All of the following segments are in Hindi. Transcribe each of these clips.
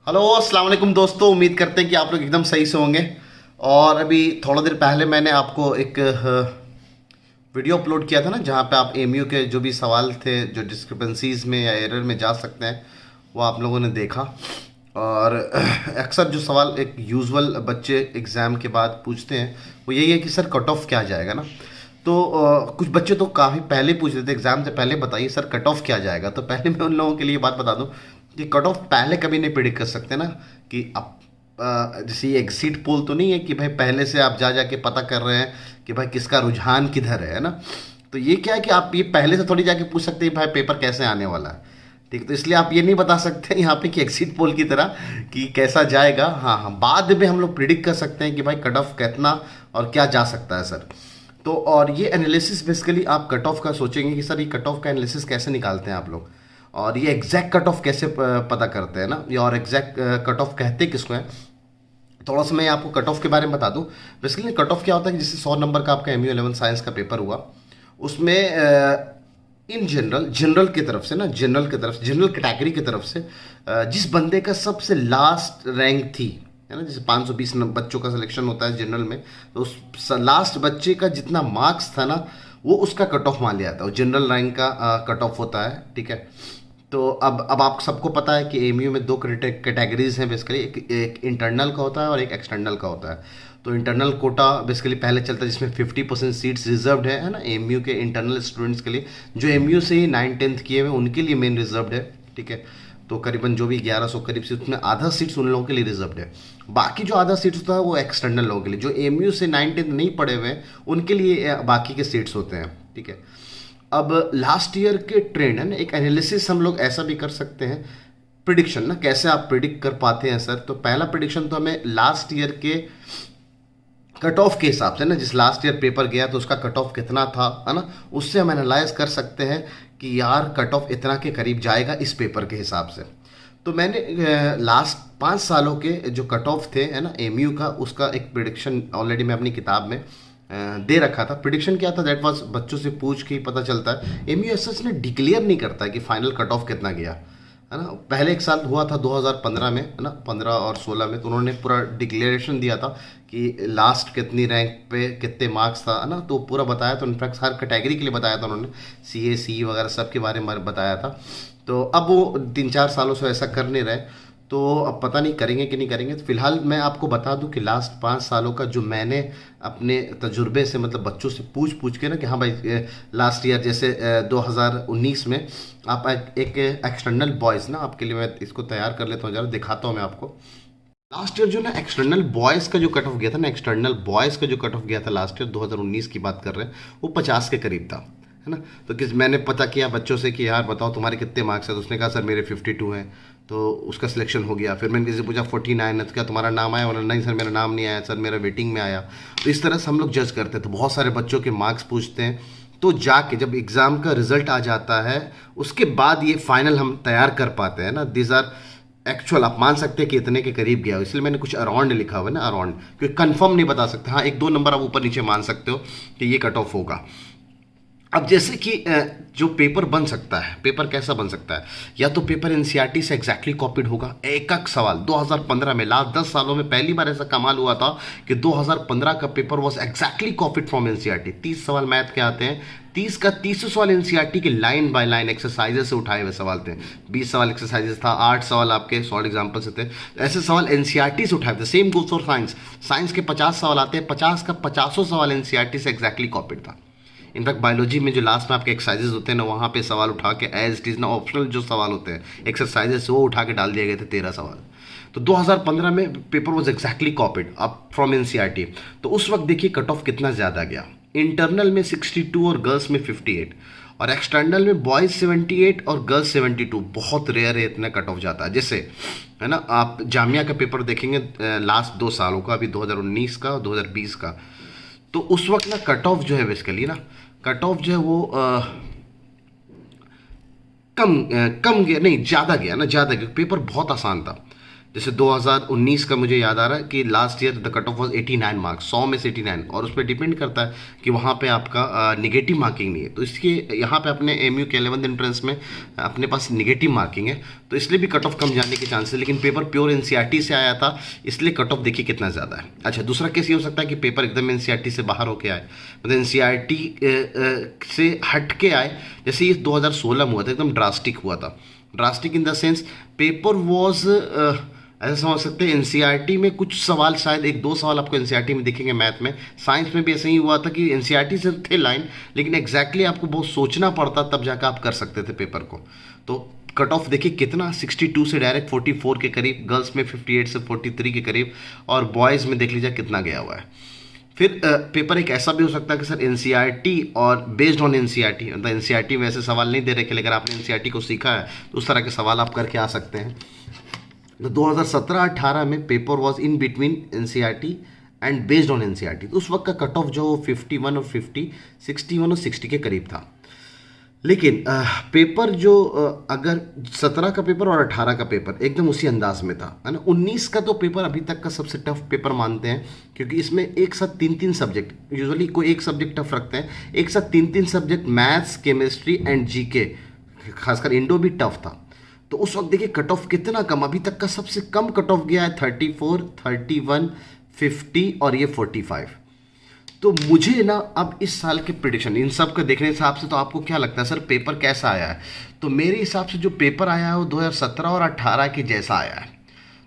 हेलो अस्सलाम वालेकुम दोस्तों, उम्मीद करते हैं कि आप लोग एकदम सही से होंगे। और अभी थोड़ा देर पहले मैंने आपको एक वीडियो अपलोड किया था ना, जहाँ पे आप एमयू के जो भी सवाल थे जो डिस्क्रिपेंसीज में या एरर में जा सकते हैं वो आप लोगों ने देखा। और अक्सर जो सवाल एक यूजुअल बच्चे एग्ज़ाम के बाद पूछते हैं वो यही है कि सर कट ऑफ क्या जाएगा ना। तो कुछ बच्चे तो काफ़ी पहले पूछ रहे थे, एग्ज़ाम से पहले बताइए सर कट ऑफ क्या जाएगा। तो पहले मैं उन लोगों के लिए बात बता दूं कि कट ऑफ पहले कभी नहीं प्रिडिक्ट कर सकते ना। कि आप जैसे ये एग्जिट पोल तो नहीं है कि भाई पहले से आप जा जाके पता कर रहे हैं कि भाई किसका रुझान किधर है ना। तो ये क्या है कि आप ये पहले से थोड़ी जाके पूछ सकते हैं भाई पेपर कैसे आने वाला है। ठीक, तो इसलिए आप ये नहीं बता सकते यहाँ पे कि एग्जिट पोल की तरह कि कैसा जाएगा। हाँ हाँ, बाद में हम लोग प्रिडिक्ट कर सकते हैं कि भाई कट ऑफ कितना और क्या जा सकता है सर। तो और ये एनालिसिस बेसिकली आप कट ऑफ का सोचेंगे कि सर ये कट ऑफ का एनालिसिस कैसे निकालते हैं आप लोग, और ये एग्जैक्ट कट ऑफ कैसे पता करते हैं ना, ये और एग्जैक्ट कट ऑफ कहते किसको है। थोड़ा सा मैं आपको कट ऑफ के बारे में बता दूं। बेसिकली कट ऑफ क्या होता है कि जैसे 100 नंबर का आपका एमयू 11 साइंस का पेपर हुआ, उसमें इन जनरल की तरफ से ना, जनरल कैटेगरी की तरफ से जिस बंदे का सबसे लास्ट रैंक थी है ना, जैसे 520 बच्चों का सिलेक्शन होता है जनरल में, तो उस लास्ट बच्चे का जितना मार्क्स था ना वो उसका कट ऑफ मान लिया था। वो जनरल रैंक का कट ऑफ होता है। ठीक है, तो अब आप सबको पता है कि एमयू में दो कैटेगरीज हैं बेसिकली, एक इंटरनल का होता है और एक एक्सटर्नल का होता है। तो इंटरनल कोटा बेसिकली पहले चलता है जिसमें 50% सीट्स रिजर्व्ड है ना एमयू के इंटरनल स्टूडेंट्स के लिए, जो एमयू से ही 9th-10th किए हुए उनके लिए मेन रिजर्व्ड है। ठीक है, तो करीबन जो भी 1100 करीब से उसमें आधा सीट्स उन लोगों के लिए रिजर्व्ड है। बाकी जो आधा सीट्स होता है वो एक्सटर्नल लोगों के लिए, जो एमयू से 9th-10th नहीं पढ़े हुए हैं उनके लिए बाकी के सीट्स होते हैं। ठीक है, अब लास्ट ईयर के ट्रेंड है ना, एक एनालिसिस हम लोग ऐसा भी कर सकते हैं। प्रिडिक्शन ना, कैसे आप प्रिडिक्ट कर पाते हैं सर। तो पहला प्रिडिक्शन तो हमें लास्ट ईयर के कट ऑफ के हिसाब से ना, जिस लास्ट ईयर पेपर गया तो उसका कट ऑफ कितना था है ना, उससे हम एनालाइज कर सकते हैं कि यार कट ऑफ इतना के करीब जाएगा इस पेपर के हिसाब से। तो मैंने लास्ट 5 सालों के जो कट ऑफ थे है ना एमयू का, उसका एक प्रिडिक्शन ऑलरेडी मैं अपनी किताब में दे रखा था। प्रिडिक्शन क्या था, दैट वाज बच्चों से पूछ के ही पता चलता है। एमयू एस ने डिक्लेयर नहीं करता है कि फाइनल कट ऑफ कितना गया है ना। पहले एक साल हुआ था 2015 में है ना, 15 और 16 में, तो उन्होंने पूरा डिक्लेरेशन दिया था कि लास्ट कितनी रैंक पे कितने मार्क्स था है ना, तो पूरा बताया। तो इनफैक्ट हर कैटेगरी के लिए बताया था उन्होंने, सी ए सी वगैरह सब के बारे में बताया था। तो अब वो 3-4 सालों से ऐसा कर नहीं रहे, तो अब पता नहीं करेंगे कि नहीं करेंगे। तो फिलहाल मैं आपको बता दूं कि लास्ट 5 सालों का जो मैंने अपने तजुर्बे से, मतलब बच्चों से पूछ पूछ के ना कि हाँ भाई लास्ट ईयर जैसे 2019 में आप एक एक्सटर्नल बॉयज़ ना, आपके लिए मैं इसको तैयार कर लेता हूँ, ज़रा दिखाता हूँ मैं आपको। लास्ट ईयर जो ना एक्सटर्नल बॉयज़ का जो कट ऑफ गया था ना, एक्सटर्नल बॉयज़ का जो कट ऑफ गया था लास्ट ईयर 2019 की बात कर रहे हैं, वो 50 के करीब था है ना। तो किस मैंने पता किया बच्चों से कि यार बताओ तुम्हारे कितने मार्क्स है, तो उसने कहा सर मेरे 52 हैं। तो उसका सिलेक्शन हो गया। फिर मैंने किसी से पूछा 49 है, तो क्या तुम्हारा नाम आया, बोला नहीं सर मेरा नाम नहीं आया सर, मेरा वेटिंग में आया। तो इस तरह से हम लोग जज करते हैं। तो बहुत सारे बच्चों के मार्क्स पूछते हैं, तो जाके जब एग्ज़ाम का रिजल्ट आ जाता है उसके बाद ये फाइनल हम तैयार कर पाते हैं ना। दिस आर एक्चुअल, आप मान सकते हैं कि इतने के करीब गया, इसलिए मैंने कुछ अराउंड लिखा हुआ है ना, अराउंड, क्योंकि कंफर्म नहीं बता सकते। हाँ, 1-2 नंबर आप ऊपर नीचे मान सकते हो कि ये कट ऑफ होगा। अब जैसे कि जो पेपर बन सकता है, पेपर कैसा बन सकता है, या तो पेपर एनसीईआरटी से एग्जैक्टली कॉपीड होगा। एक एक सवाल 2015 में, लास्ट 10 सालों में पहली बार ऐसा कमाल हुआ था कि 2015 का paper was exactly copied from NCERT. 30 सवाल मैथ के आते हैं, 30 का 30 सवाल एनसीईआरटी के लाइन बाय लाइन एक्सरसाइजेस से उठाए हुए सवाल थे। 20 सवाल एक्सरसाइजेस था, 8 सवाल आपके सॉल्व एग्जाम्पल से थे। ऐसे सवाल एनसीईआरटी से उठाए थे। Same goes for science, science के 50 सवाल आते हैं, 50 का 50 सवाल एनसीईआरटी से एग्जैक्टली कॉपीड था। इनफैक्ट बायोलॉजी में जो लास्ट में आपके एक्सरसाइजेस होते हैं ना, वहाँ पे सवाल उठा के एज इट इज़ ना, ऑप्शनल जो सवाल होते हैं एक्सरसाइजेस वो उठा के डाल दिए गए थे 13 सवाल। तो 2015 में paper was exactly copied up from NCERT. तो उस वक्त देखिए कट ऑफ कितना ज़्यादा गया। इंटरनल में 62 और गर्ल्स में 58, और एक्सटर्नल में बॉयज़ 78 और गर्ल्स 72। बहुत रेयर है इतना कट ऑफ जाता है। जैसे है ना, आप जामिया का पेपर देखेंगे लास्ट 2 सालों का, अभी 2019 का और 2020 का, तो उस वक्त ना कट ऑफ जो है बेसिकली ना, कट ऑफ जो है वो कम गया नहीं, ज़्यादा गया ना, ज़्यादा गया। पेपर बहुत आसान था। जैसे 2019 का मुझे याद आ रहा है कि last year the cut off was 89 marks, 100 में से 89, और उस पर डिपेंड करता है कि वहाँ पे आपका निगेटिव मार्किंग नहीं है। तो इसके यहाँ पे अपने एमयू के 11th एंट्रेंस में अपने पास निगेटिव मार्किंग है, तो इसलिए भी कट ऑफ कम जाने के चांसेस है। लेकिन पेपर प्योर एनसीईआरटी से आया था, इसलिए कट ऑफ देखिए कितना ज़्यादा है। अच्छा, दूसरा केस ये हो सकता है कि पेपर एकदम एनसीईआरटी से बाहर होके आए, मतलब एनसीईआरटी से हट के आए। जैसे ये 2016 में हुआ था, एकदम ड्रास्टिक हुआ था। Drastic in the sense paper was ऐसा समझ सकते हैं एनसीईआरटी में कुछ सवाल, शायद एक दो सवाल आपको एनसीईआरटी में दिखेंगे मैथ में। साइंस में भी ऐसा ही हुआ था कि एनसीईआरटी से थे लाइन, लेकिन एग्जैक्टली आपको बहुत सोचना पड़ता तब जाकर आप कर सकते थे पेपर को। तो कट ऑफ देखिए कितना, 62 से डायरेक्ट 44 के करीब, गर्ल्स में 58 से 43 के करीब, और बॉयज़ में देख लीजिए कितना गया हुआ है। फिर पेपर एक ऐसा भी हो सकता है कि सर एनसीईआरटी और बेस्ड ऑन एनसीईआरटी, मतलब एनसीईआरटी में ऐसे सवाल नहीं दे रखे, लेकिन आपने एनसीईआरटी को सीखा है तो उस तरह के सवाल आप करके आ सकते हैं। तो 2017-18 में paper was in between NCERT and based on NCERT, तो उस वक्त का कट ऑफ जो 51 और 50, 61 और 60 के करीब था। लेकिन पेपर जो अगर 17 का पेपर और 18 का पेपर एकदम उसी अंदाज में था, है ना। 19 का तो पेपर अभी तक का सबसे टफ पेपर मानते हैं, क्योंकि इसमें एक साथ 3-3 सब्जेक्ट, यूजुअली कोई एक सब्जेक्ट टफ रखते हैं, एक साथ 3-3 subject, maths, chemistry and GK, खासकर इंडो भी टफ था। तो उस वक्त देखिए कट ऑफ कितना कम, अभी तक का सबसे कम कट ऑफ गया है 34, 31, 50 और ये 45। तो मुझे ना अब इस साल के प्रिडिक्शन इन सब के देखने हिसाब से, तो आपको क्या लगता है सर पेपर कैसा आया है? तो मेरे हिसाब से जो पेपर आया है वो 2017 और 18 के जैसा आया है।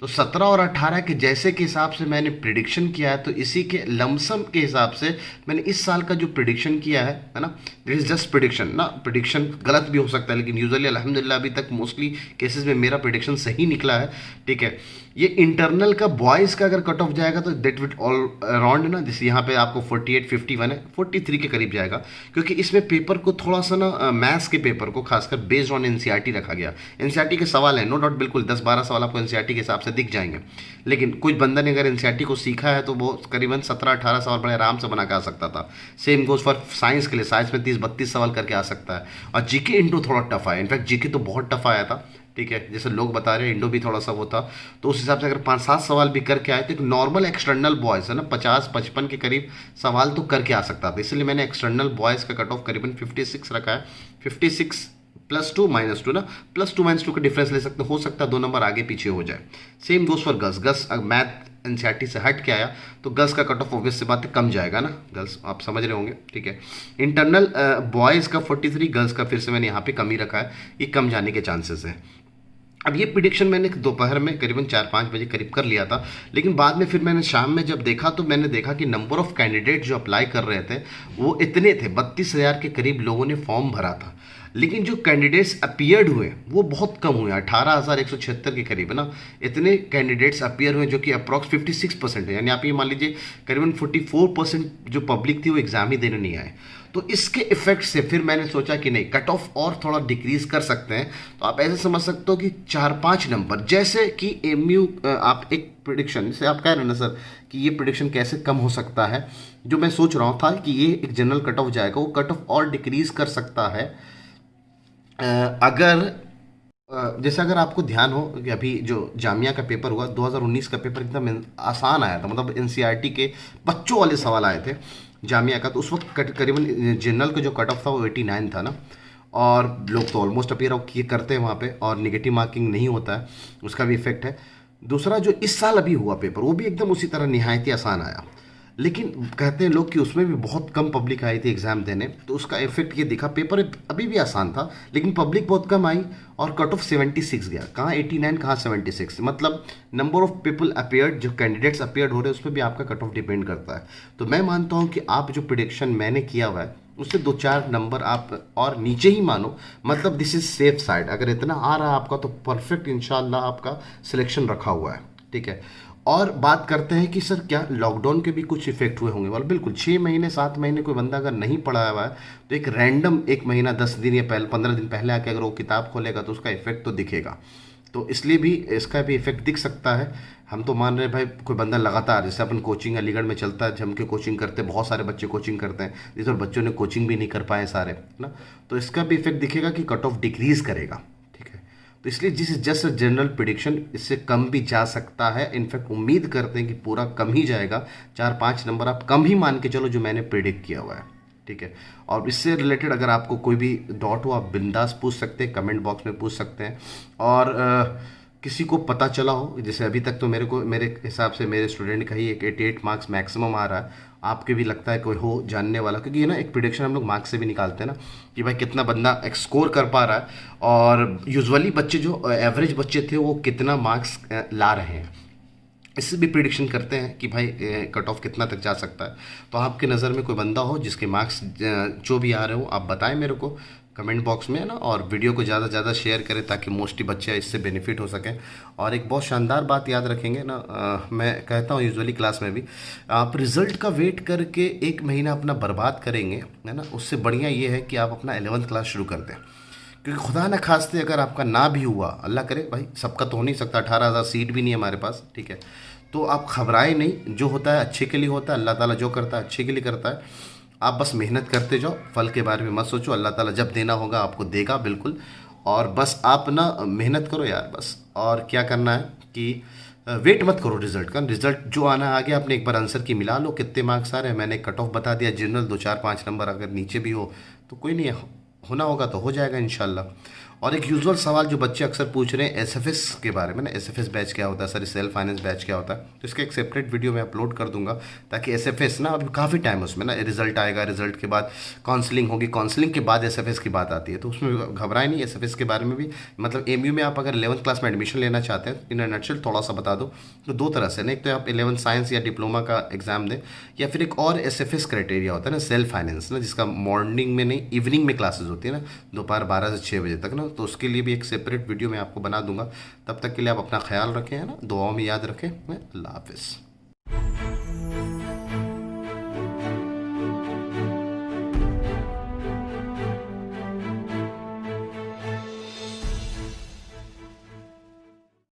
तो 17 और 18 के जैसे के हिसाब से मैंने प्रिडिक्शन किया है, तो इसी के लमसम के हिसाब से मैंने इस साल का जो प्रिडिक्शन किया है ना, दिस इज जस्ट प्रिडिक्शन ना, प्रिडिक्शन गलत भी हो सकता है, लेकिन यूजुअली अल्हम्दुलिल्लाह अभी तक मोस्टली केसेस में मेरा प्रिडिक्शन सही निकला है, ठीक है। ये इंटरनल का बॉयज़ का अगर कट ऑफ जाएगा तो डेट विट ऑल अराउंड ना, जैसे यहाँ पे आपको 48, 51 है, 43 के करीब जाएगा, क्योंकि इसमें पेपर को थोड़ा सा ना मैथ्स के पेपर को खासकर बेस्ड ऑन एनसीईआरटी रखा गया। एनसीईआरटी के सवाल हैं, नो डाउट, बिल्कुल 10-12 सवाल आपको एनसीईआरटी के हिसाब से दिख जाएंगे, लेकिन कुछ बंदा ने अगर एनसीईआरटी को सीखा है तो वो करीबन 17-18 सवाल बड़े आराम से बना के आ सकता था। सेम गोज फॉर साइंस के लिए, साइंस में 30-32 सवाल करके आ सकता है। और जीके इंडो थोड़ा टफ आया, इनफैक्ट जीके तो बहुत टफ आया था, ठीक है, जैसे लोग बता रहे हैं इंडो भी थोड़ा सा वो था। तो उस हिसाब से अगर 5-7 सवाल भी करके आए तो एक नॉर्मल एक्सटर्नल बॉयज़ है ना 50-55 के करीब सवाल तो करके आ सकता था, इसलिए मैंने एक्सटर्नल बॉयज़ का कट ऑफ करीबन 56 रखा है। 56 +2 -2 ना, +2 -2 का डिफरेंस ले सकते हो सकता है 2 नंबर आगे पीछे हो जाए। Same goes for girls, girls math NCERT से हट के आया तो गर्ल्स का कट ऑफ ऑब्वियस से बात है कम जाएगा ना, गर्ल्स आप समझ रहे होंगे, ठीक है। इंटरनल बॉयज़ का 43, गर्ल्स का फिर से मैंने यहाँ पे कम ही रखा है, ये कम जाने के चांसेस हैं। अब ये प्रिडिक्शन मैंने दोपहर में करीबन 4-5 बजे करीब कर लिया था, लेकिन बाद में फिर मैंने शाम में जब देखा तो मैंने देखा कि नंबर ऑफ़ कैंडिडेट जो अप्लाई कर रहे थे वो इतने थे, 32,000 के करीब लोगों ने फॉर्म भरा था, लेकिन जो कैंडिडेट्स अपीयर्ड हुए वो बहुत कम हुए, 18,176 के करीब है ना, इतने कैंडिडेट्स अपीयर हुए जो कि अप्रॉक्स 56% है, यानी आप ये मान लीजिए करीबन 44% जो पब्लिक थी वो एग्ज़ाम ही देने नहीं आए। तो इसके इफेक्ट से फिर मैंने सोचा कि नहीं, कट ऑफ और थोड़ा डिक्रीज कर सकते हैं। तो आप ऐसे समझ सकते हो कि 4-5 नंबर, जैसे कि एमयू आप एक प्रिडिक्शन, जैसे आप कह रहे हैं ना सर कि ये प्रिडिक्शन कैसे कम हो सकता है, जो मैं सोच रहा था कि ये एक जनरल कट ऑफ जाएगा, वो कट ऑफ और डिक्रीज कर सकता है अगर जैसे अगर आपको ध्यान हो कि अभी जो जामिया का पेपर हुआ 2019 का पेपर एकदम आसान आया था, मतलब एनसीईआरटी के बच्चों वाले सवाल आए थे जामिया का। तो उस वक्त करीबन जनरल का जो कट ऑफ था वो 89 था ना, और लोग तो ऑलमोस्ट अपीयर किए करते हैं वहाँ पे, और नेगेटिव मार्किंग नहीं होता है, उसका भी इफेक्ट है। दूसरा जो इस साल अभी हुआ पेपर वो भी एकदम उसी तरह निहायती आसान आया, लेकिन कहते हैं लोग कि उसमें भी बहुत कम पब्लिक आई थी एग्ज़ाम देने, तो उसका इफेक्ट ये दिखा। पेपर अभी भी आसान था लेकिन पब्लिक बहुत कम आई और कट ऑफ 76 गया, कहाँ 89 कहाँ 76, मतलब नंबर ऑफ पीपल अपेयर्ड, जो कैंडिडेट्स अपेयर्ड हो रहे हैं उस पर भी आपका कट ऑफ डिपेंड करता है। तो मैं मानता हूँ कि आप जो प्रिडिक्शन मैंने किया हुआ है उससे 2-4 नंबर आप और नीचे ही मानो, मतलब दिस इज सेफ साइड। अगर इतना आ रहा है आपका तो परफेक्ट इंशाल्लाह आपका सिलेक्शन रखा हुआ है, ठीक है। और बात करते हैं कि सर क्या लॉकडाउन के भी कुछ इफेक्ट हुए होंगे? वाला बिल्कुल 6 महीने 7 महीने कोई बंदा अगर नहीं पढ़ा हुआ है तो एक रैंडम 1 महीना 10 दिन या 15 दिन पहले आके अगर वो किताब खोलेगा तो उसका इफेक्ट तो दिखेगा। तो इसलिए भी इसका भी इफेक्ट दिख सकता है। हम तो मान रहे हैं भाई कोई बंदा लगातार, जैसे अपन कोचिंग अलीगढ़ में चलता है, जम के कोचिंग करते हैं, बहुत सारे बच्चे कोचिंग करते हैं, जिस और बच्चों ने कोचिंग भी नहीं कर पाए सारे, है ना, तो इसका भी इफेक्ट दिखेगा कि कट ऑफ डिक्रीज करेगा, ठीक है। तो इसलिए जिस जस्ट जनरल प्रिडिक्शन, इससे कम भी जा सकता है। इनफैक्ट उम्मीद करते हैं कि पूरा कम ही जाएगा, 4-5 नंबर आप कम ही मान के चलो जो मैंने प्रिडिक्ट किया हुआ है, ठीक है। और इससे रिलेटेड अगर आपको कोई भी डाउट हो आप बिंदास पूछ सकते हैं, कमेंट बॉक्स में पूछ सकते हैं। और किसी को पता चला हो, जैसे अभी तक तो मेरे हिसाब से मेरे स्टूडेंट का ही एक 88 मार्क्स मैक्सिमम आ रहा है, आपके भी लगता है कोई हो जानने वाला, क्योंकि ये ना एक प्रिडिक्शन हम लोग मार्क्स से भी निकालते हैं ना कि भाई कितना बंदा स्कोर कर पा रहा है, और यूजुअली बच्चे जो एवरेज बच्चे थे वो कितना मार्क्स ला रहे हैं, इससे भी प्रिडिक्शन करते हैं कि भाई कट ऑफ कितना तक जा सकता है। तो आपके नज़र में कोई बंदा हो जिसके मार्क्स जो भी आ रहे हो आप बताएं मेरे को कमेंट बॉक्स में, है ना। और वीडियो को ज़्यादा से ज़्यादा शेयर करें ताकि मोस्टली बच्चे इससे बेनिफिट हो सकें। और एक बहुत शानदार बात याद रखेंगे ना, मैं कहता हूँ यूजुअली क्लास में भी, आप रिज़ल्ट का वेट करके 1 महीना अपना बर्बाद करेंगे, है ना, उससे बढ़िया ये है कि आप अपना 11th क्लास शुरू कर दें। क्योंकि खुदा न खास्ते अगर आपका ना भी हुआ, अल्लाह करे भाई, सबका तो हो नहीं सकता, 18,000 सीट भी नहीं है हमारे पास, ठीक है। तो आप घबराए नहीं, जो होता है अच्छे के लिए होता है, अल्लाह ताला जो करता है अच्छे के लिए करता है। आप बस मेहनत करते जाओ, फल के बारे में मत सोचो, अल्लाह ताला जब देना होगा आपको देगा बिल्कुल। और बस आप ना मेहनत करो यार बस। और क्या करना है कि वेट मत करो रिजल्ट का, रिजल्ट जो आना आ गया, आपने एक बार आंसर की मिला लो कितने मार्क्स आ रहे हैं, मैंने कट ऑफ बता दिया जनरल, 2-4-5 नंबर अगर नीचे भी हो तो कोई नहीं, होना होगा तो हो जाएगा इंशाल्लाह। और एक यूजुअल सवाल जो बच्चे अक्सर पूछ रहे हैं एसएफएस के बारे में ना, एसएफएस बैच क्या होता है सर, सेल्फ फाइनेंस बैच क्या होता है, तो इसका एक सेपरेट वीडियो मैं अपलोड कर दूंगा, ताकि एसएफएस ना अभी काफ़ी टाइम उसमें ना, रिजल्ट आएगा, रिजल्ट के बाद काउंसलिंग होगी, काउंसलिंग के बाद एसएफएस की बात आती है, तो उसमें घबराए नहीं। एसएफएस के बारे में भी, मतलब एमयू में आप अगर 11th क्लास में एडमिशन लेना चाहते हैं, इन नटशेल थोड़ा सा बता दो, तो 2 तरह से ना, एक तो आप 11th साइंस या डिप्लोमा का एग्जाम दें, या फिर एक और एसएफएस क्राइटेरिया होता है ना, सेल्फ फाइनेंस ना, जिसका मॉर्निंग में नहीं इवनिंग में क्लासेज होती है ना, दोपहर 12 से 6 बजे तक ना, तो उसके लिए भी एक सेपरेट वीडियो मैं आपको बना दूंगा। तब तक के लिए आप अपना ख्याल रखें, है ना, दुआओं में याद रखें। अल्लाह हाफिज़।